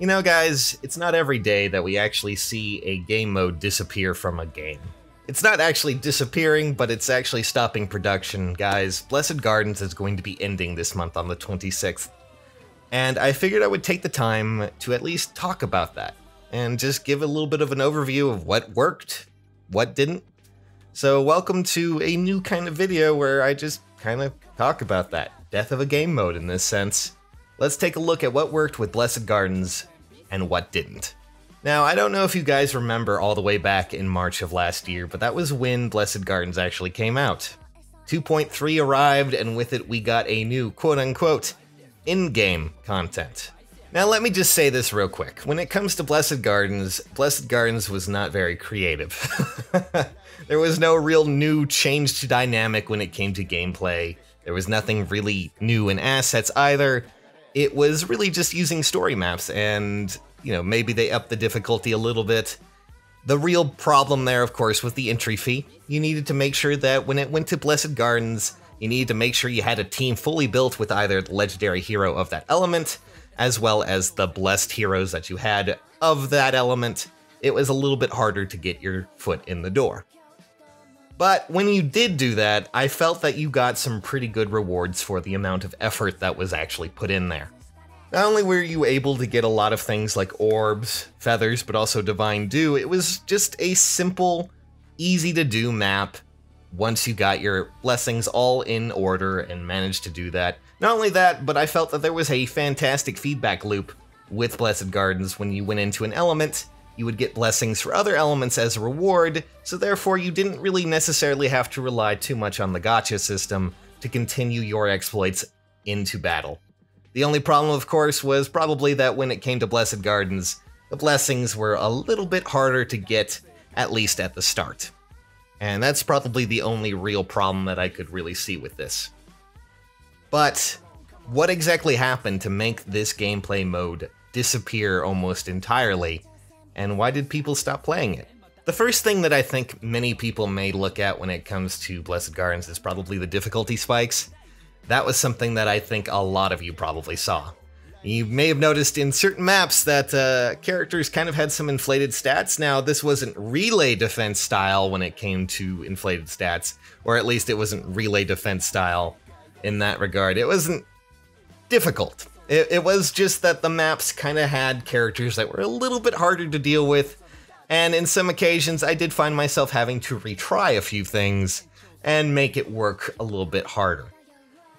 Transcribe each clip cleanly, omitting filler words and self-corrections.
You know, guys, it's not every day that we actually see a game mode disappear from a game. It's not actually disappearing, but it's actually stopping production. Guys, Blessed Gardens is going to be ending this month on the 26th. And I figured I would take the time to at least talk about that, and just give a little bit of an overview of what worked, what didn't. So welcome to a new kind of video where I just kind of talk about that. Death of a game mode in this sense. Let's take a look at what worked with Blessed Gardens and what didn't. Now, I don't know if you guys remember all the way back in March of last year, but that was when Blessed Gardens actually came out. 2.3 arrived, and with it we got a new quote-unquote in-game content. Now let me just say this real quick. When it comes to Blessed Gardens was not very creative. There was no real new change to dynamic when it came to gameplay. There was nothing really new in assets either. It was really just using story maps and, you know, maybe they upped the difficulty a little bit. The real problem there, of course, was the entry fee. You needed to make sure that when it went to Blessed Gardens, you needed to make sure you had a team fully built with either the legendary hero of that element, as well as the blessed heroes that you had of that element. It was a little bit harder to get your foot in the door. But when you did do that, I felt that you got some pretty good rewards for the amount of effort that was actually put in there. Not only were you able to get a lot of things like orbs, feathers, but also divine dew, it was just a simple, easy to do map once you got your blessings all in order and managed to do that. Not only that, but I felt that there was a fantastic feedback loop with Blessed Gardens. When you went into an element, you would get blessings for other elements as a reward, so therefore you didn't really necessarily have to rely too much on the gacha system to continue your exploits into battle. The only problem, of course, was probably that when it came to Blessed Gardens, the blessings were a little bit harder to get, at least at the start. And that's probably the only real problem that I could really see with this. But what exactly happened to make this gameplay mode disappear almost entirely? And why did people stop playing it? The first thing that I think many people may look at when it comes to Blessed Gardens is probably the difficulty spikes. That was something that I think a lot of you probably saw. You may have noticed in certain maps that characters kind of had some inflated stats. Now, this wasn't relay defense style when it came to inflated stats, or at least it wasn't relay defense style in that regard. It wasn't difficult. It was just that the maps kind of had characters that were a little bit harder to deal with, and in some occasions I did find myself having to retry a few things and make it work a little bit harder.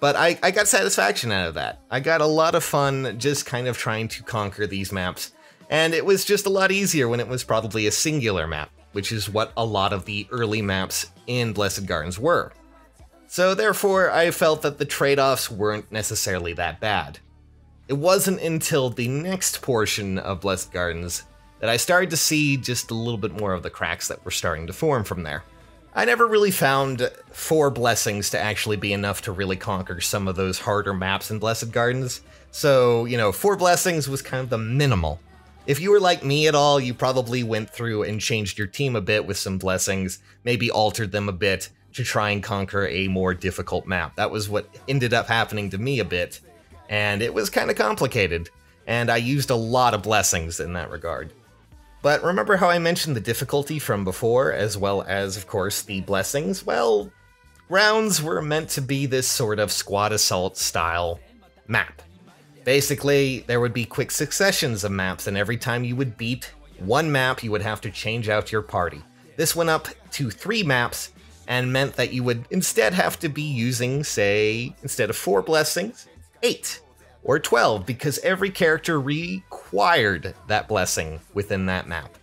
But I got satisfaction out of that. I got a lot of fun just kind of trying to conquer these maps, and it was just a lot easier when it was probably a singular map, which is what a lot of the early maps in Blessed Gardens were. So therefore, I felt that the trade-offs weren't necessarily that bad. It wasn't until the next portion of Blessed Gardens that I started to see just a little bit more of the cracks that were starting to form from there. I never really found 4 blessings to actually be enough to really conquer some of those harder maps in Blessed Gardens. So, you know, 4 blessings was kind of the minimal. If you were like me at all, you probably went through and changed your team a bit with some blessings, maybe altered them a bit to try and conquer a more difficult map. That was what ended up happening to me a bit, and it was kind of complicated, and I used a lot of blessings in that regard. But remember how I mentioned the difficulty from before, as well as, of course, the blessings? Well, rounds were meant to be this sort of squad assault style map. Basically, there would be quick successions of maps, and every time you would beat one map, you would have to change out your party. This went up to 3 maps, and meant that you would instead have to be using, say, instead of 4 blessings, 8. Or 12, because every character required that blessing within that map.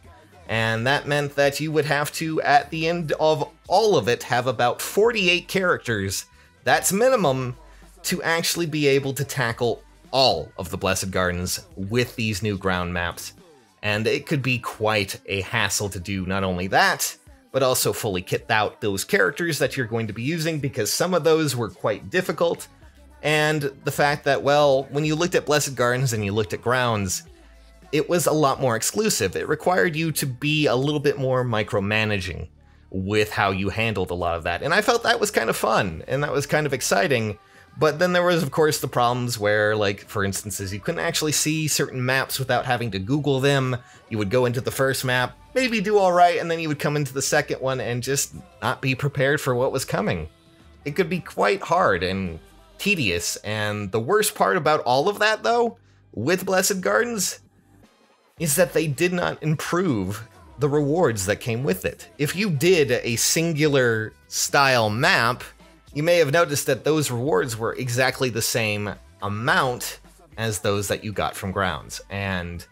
And that meant that you would have to, at the end of all of it, have about 48 characters, that's minimum, to actually be able to tackle all of the Blessed Gardens with these new ground maps. And it could be quite a hassle to do not only that, but also fully kit out those characters that you're going to be using, because some of those were quite difficult. And the fact that, well, when you looked at Blessed Gardens and you looked at Grounds, it was a lot more exclusive. It required you to be a little bit more micromanaging with how you handled a lot of that. And I felt that was kind of fun, and that was kind of exciting, But then there was, of course, the problems where, like, for instances, you couldn't actually see certain maps without having to Google them. You would go into the first map, maybe do all right, and then you would come into the second one and just not be prepared for what was coming. It could be quite hard and tedious, and the worst part about all of that, though, with Blessed Gardens, is that they did not improve the rewards that came with it. If you did a singular style map, you may have noticed that those rewards were exactly the same amount as those that you got from Grounds, and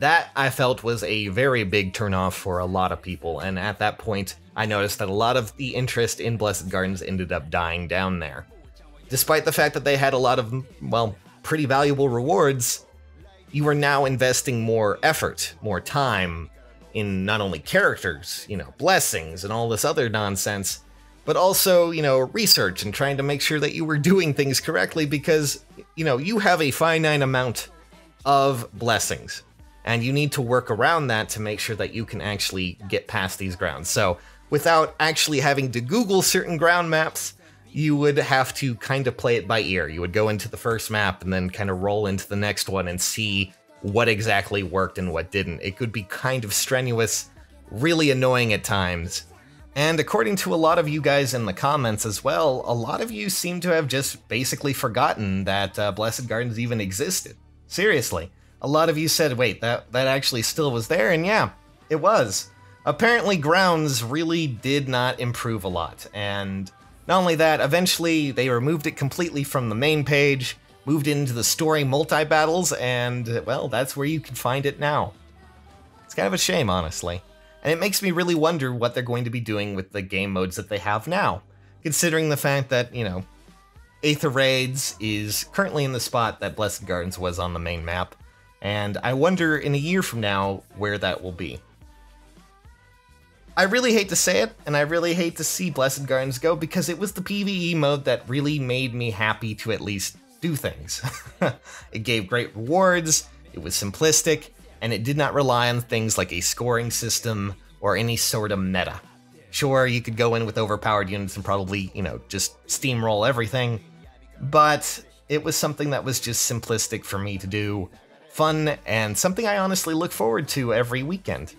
that I felt was a very big turnoff for a lot of people, and at that point I noticed that a lot of the interest in Blessed Gardens ended up dying down there. Despite the fact that they had a lot of, well, pretty valuable rewards, you are now investing more effort, more time in not only characters, blessings and all this other nonsense, but also, research and trying to make sure that you were doing things correctly because, you have a finite amount of blessings and you need to work around that to make sure that you can actually get past these grounds. So without actually having to Google certain ground maps, you would have to kind of play it by ear. You would go into the first map and then kind of roll into the next one and see what exactly worked and what didn't. It could be kind of strenuous, really annoying at times. And according to a lot of you guys in the comments as well, a lot of you seem to have just basically forgotten that Blessed Gardens even existed. Seriously. A lot of you said, wait, that actually still was there, and yeah, it was. Apparently Grounds really did not improve a lot, and not only that, eventually they removed it completely from the main page, moved into the story multi-battles, and, well, that's where you can find it now. It's kind of a shame, honestly. And it makes me really wonder what they're going to be doing with the game modes that they have now, considering the fact that, Aether Raids is currently in the spot that Blessed Gardens was on the main map, and I wonder in a year from now where that will be. I really hate to say it, and I really hate to see Blessed Gardens go, because it was the PvE mode that really made me happy to at least do things. It gave great rewards, it was simplistic, and it did not rely on things like a scoring system or any sort of meta. Sure, you could go in with overpowered units and probably, just steamroll everything, but it was something that was just simplistic for me to do, fun, and something I honestly look forward to every weekend.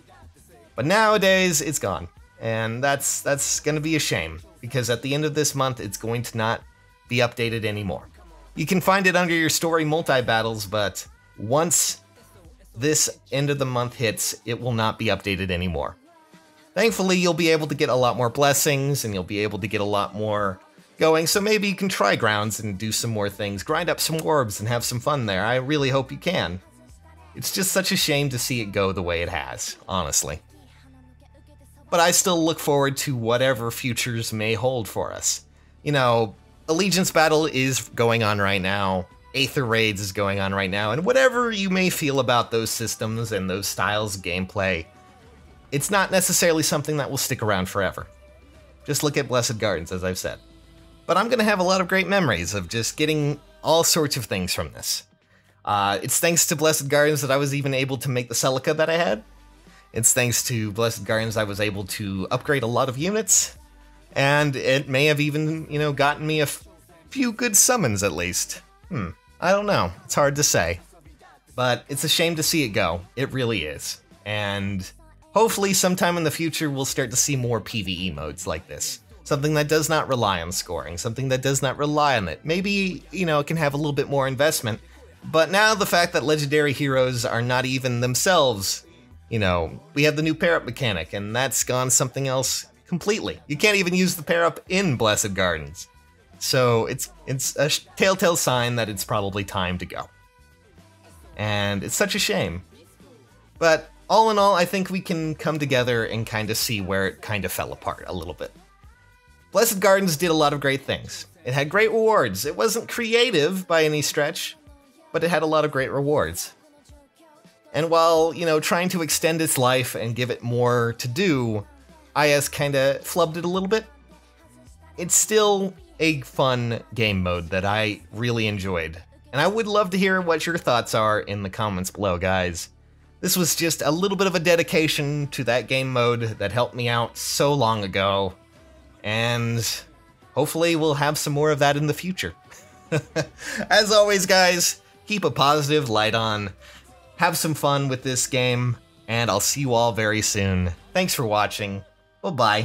But nowadays, it's gone, and that's gonna be a shame, because at the end of this month, it's going to not be updated anymore. You can find it under your story multi-battles, but once this end of the month hits, it will not be updated anymore. Thankfully, you'll be able to get a lot more blessings, and you'll be able to get a lot more going, so maybe you can try Grounds and do some more things, grind up some orbs and have some fun there. I really hope you can. It's just such a shame to see it go the way it has, honestly. But I still look forward to whatever futures may hold for us. Allegiance Battle is going on right now, Aether Raids is going on right now, and whatever you may feel about those systems and those styles of gameplay, it's not necessarily something that will stick around forever. Just look at Blessed Gardens, as I've said. But I'm going to have a lot of great memories of just getting all sorts of things from this. It's thanks to Blessed Gardens that I was even able to make the Celica that I had. It's thanks to Blessed Gardens I was able to upgrade a lot of units. And it may have even, gotten me a few good summons at least. I don't know. It's hard to say. But it's a shame to see it go. It really is. And hopefully sometime in the future we'll start to see more PvE modes like this. Something that does not rely on scoring. Something that does not rely on it. Maybe, it can have a little bit more investment. But now the fact that legendary heroes are not even themselves, we have the new pair-up mechanic, and that's gone something else completely. You can't even use the pair-up in Blessed Gardens. So it's a telltale sign that it's probably time to go. And it's such a shame. But all in all, I think we can come together and kind of see where it kind of fell apart a little bit. Blessed Gardens did a lot of great things. It had great rewards. It wasn't creative by any stretch, but it had a lot of great rewards. And while, trying to extend its life and give it more to do, IS kinda flubbed it a little bit. It's still a fun game mode that I really enjoyed. And I would love to hear what your thoughts are in the comments below, guys. This was just a little bit of a dedication to that game mode that helped me out so long ago. And hopefully we'll have some more of that in the future. As always, guys, keep a positive light on, have some fun with this game, and I'll see you all very soon. Thanks for watching. Bye-bye.